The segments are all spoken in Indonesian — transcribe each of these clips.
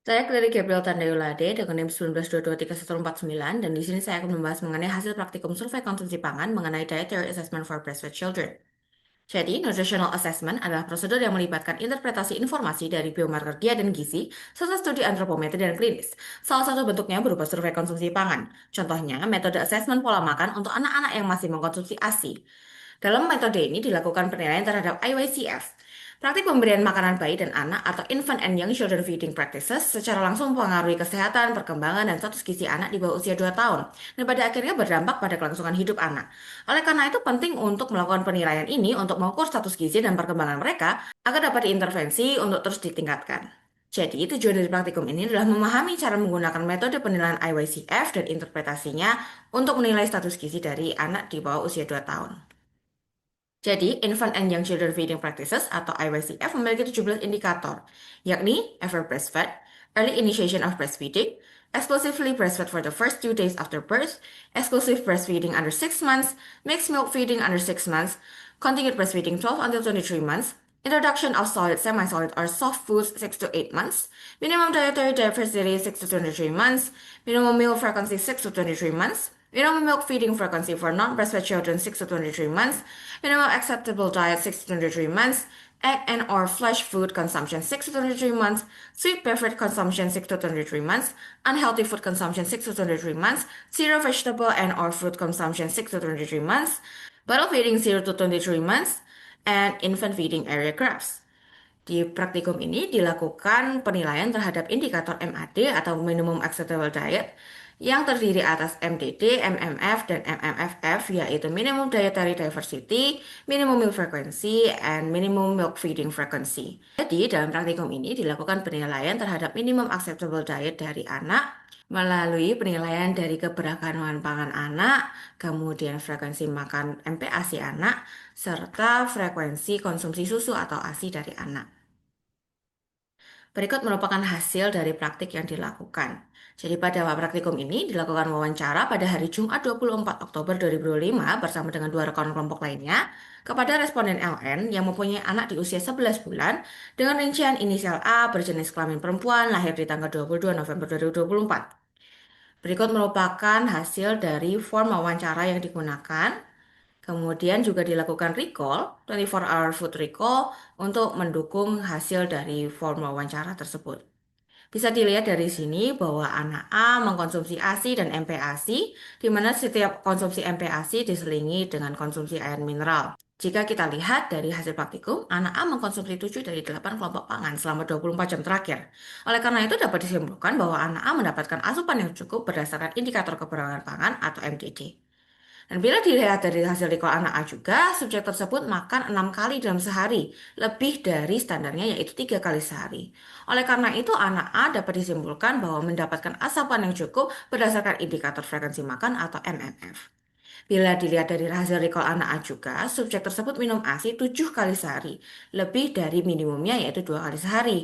Saya dari Gabriel Tandayulade dengan NIM 19223149 dan di sini saya akan membahas mengenai hasil praktikum survei konsumsi pangan mengenai dietary assessment for breastfed children. Jadi, nutritional assessment adalah prosedur yang melibatkan interpretasi informasi dari biomarker giat dan gizi serta studi antropometri dan klinis. Salah satu bentuknya berupa survei konsumsi pangan. Contohnya, metode asesmen pola makan untuk anak-anak yang masih mengkonsumsi ASI. Dalam metode ini dilakukan penilaian terhadap IYCF. Praktik pemberian makanan bayi dan anak atau infant and young children feeding practices secara langsung mempengaruhi kesehatan, perkembangan, dan status gizi anak di bawah usia 2 tahun, dan pada akhirnya berdampak pada kelangsungan hidup anak. Oleh karena itu penting untuk melakukan penilaian ini untuk mengukur status gizi dan perkembangan mereka agar dapat diintervensi untuk terus ditingkatkan. Jadi, tujuan dari praktikum ini adalah memahami cara menggunakan metode penilaian IYCF dan interpretasinya untuk menilai status gizi dari anak di bawah usia 2 tahun. Jadi, Infant and Young Children Feeding Practices atau IYCF memiliki 17 indikator, yakni ever breastfed, early initiation of breastfeeding, exclusively breastfed for the first 2 days after birth, exclusive breastfeeding under 6 months, mixed milk feeding under 6 months, continued breastfeeding 12 until 23 months, introduction of solid, semi-solid, or soft foods 6 to 8 months, minimum dietary diversity 6 to 23 months, minimum meal frequency 6 to 23 months, minimum milk feeding frequency for non-breastfed children 6 to 23 months, minimum acceptable diet 6 to 23 months, egg and or flesh food consumption 6 to 23 months, sweet beverage consumption 6 to 23 months, unhealthy food consumption 6 to 23 months, zero vegetable and or fruit consumption 6 to 23 months, bottle feeding 0 to 23 months, and infant feeding area graphs. Di praktikum ini dilakukan penilaian terhadap indikator MAD atau Minimum Acceptable Diet yang terdiri atas MDD, MMF, dan MMFF, yaitu Minimum Dietary Diversity, Minimum Meal Frequency, and Minimum Milk Feeding Frequency. Jadi, dalam praktikum ini dilakukan penilaian terhadap Minimum Acceptable Diet dari anak melalui penilaian dari keberagaman pangan anak, kemudian frekuensi makan MPASI anak, serta frekuensi konsumsi susu atau ASI dari anak. Berikut merupakan hasil dari praktik yang dilakukan. Jadi pada praktikum ini dilakukan wawancara pada hari Jumat 24 Oktober 2025 bersama dengan dua rekan kelompok lainnya kepada responden LN yang mempunyai anak di usia 11 bulan dengan rincian inisial A berjenis kelamin perempuan lahir di tanggal 22 November 2024. Berikut merupakan hasil dari form wawancara yang digunakan. Kemudian juga dilakukan recall, 24-hour food recall, untuk mendukung hasil dari form wawancara tersebut. Bisa dilihat dari sini bahwa anak A mengkonsumsi ASI dan MPASI, di mana setiap konsumsi MPASI diselingi dengan konsumsi air mineral. Jika kita lihat dari hasil praktikum, anak A mengkonsumsi 7 dari 8 kelompok pangan selama 24 jam terakhir. Oleh karena itu dapat disimpulkan bahwa anak A mendapatkan asupan yang cukup berdasarkan indikator keberagaman pangan atau MDD. Dan bila dilihat dari hasil recall anak A juga, subjek tersebut makan 6 kali dalam sehari, lebih dari standarnya yaitu 3 kali sehari. Oleh karena itu, anak A dapat disimpulkan bahwa mendapatkan asupan yang cukup berdasarkan indikator frekuensi makan atau MMF. Bila dilihat dari hasil recall anak A juga, subjek tersebut minum ASI 7 kali sehari, lebih dari minimumnya yaitu 2 kali sehari.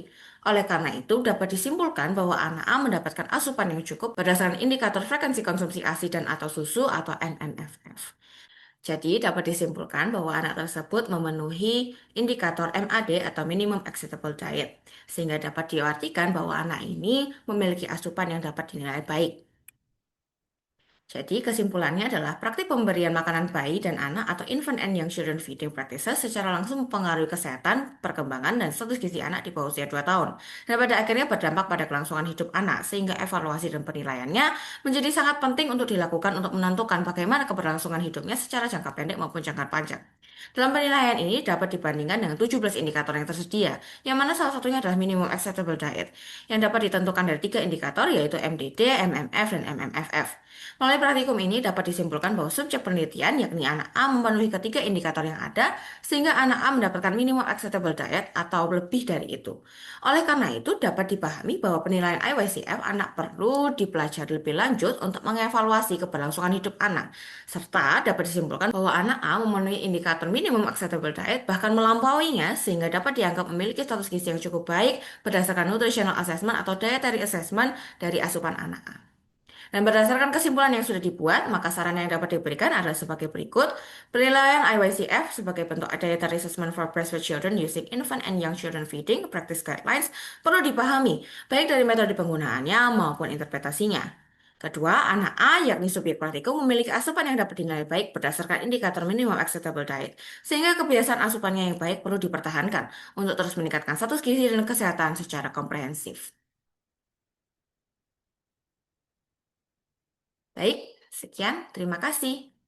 Oleh karena itu, dapat disimpulkan bahwa anak A mendapatkan asupan yang cukup berdasarkan indikator frekuensi konsumsi ASI dan atau susu atau NMFF. Jadi, dapat disimpulkan bahwa anak tersebut memenuhi indikator MAD atau Minimum Acceptable Diet, sehingga dapat diartikan bahwa anak ini memiliki asupan yang dapat dinilai baik. Jadi kesimpulannya adalah praktik pemberian makanan bayi dan anak atau infant and young children feeding practices secara langsung mempengaruhi kesehatan, perkembangan, dan status gizi anak di bawah usia 2 tahun. Dan pada akhirnya berdampak pada kelangsungan hidup anak, sehingga evaluasi dan penilaiannya menjadi sangat penting untuk dilakukan untuk menentukan bagaimana keberlangsungan hidupnya secara jangka pendek maupun jangka panjang. Dalam penilaian ini dapat dibandingkan dengan 17 indikator yang tersedia, yang mana salah satunya adalah minimum acceptable diet, yang dapat ditentukan dari 3 indikator yaitu MDD, MMF, dan MMFF. Melalui praktikum ini dapat disimpulkan bahwa subjek penelitian, yakni anak A, memenuhi ketiga indikator yang ada, sehingga anak A mendapatkan minimum acceptable diet atau lebih dari itu. Oleh karena itu, dapat dipahami bahwa penilaian IYCF anak perlu dipelajari lebih lanjut untuk mengevaluasi keberlangsungan hidup anak, serta dapat disimpulkan bahwa anak A memenuhi indikator minimum acceptable diet, bahkan melampauinya, sehingga dapat dianggap memiliki status gizi yang cukup baik berdasarkan nutritional assessment atau dietary assessment dari asupan anak A. Dan berdasarkan kesimpulan yang sudah dibuat, maka saran yang dapat diberikan adalah sebagai berikut. Penilaian IYCF sebagai bentuk Dietary Assessment for Breastfed Children using Infant and Young Children Feeding Practice Guidelines perlu dipahami, baik dari metode penggunaannya maupun interpretasinya. Kedua, anak A yakni subjek praktikum memiliki asupan yang dapat dinilai baik berdasarkan indikator minimum acceptable diet, sehingga kebiasaan asupannya yang baik perlu dipertahankan untuk terus meningkatkan status gizi dan kesehatan secara komprehensif. Baik, sekian, terima kasih.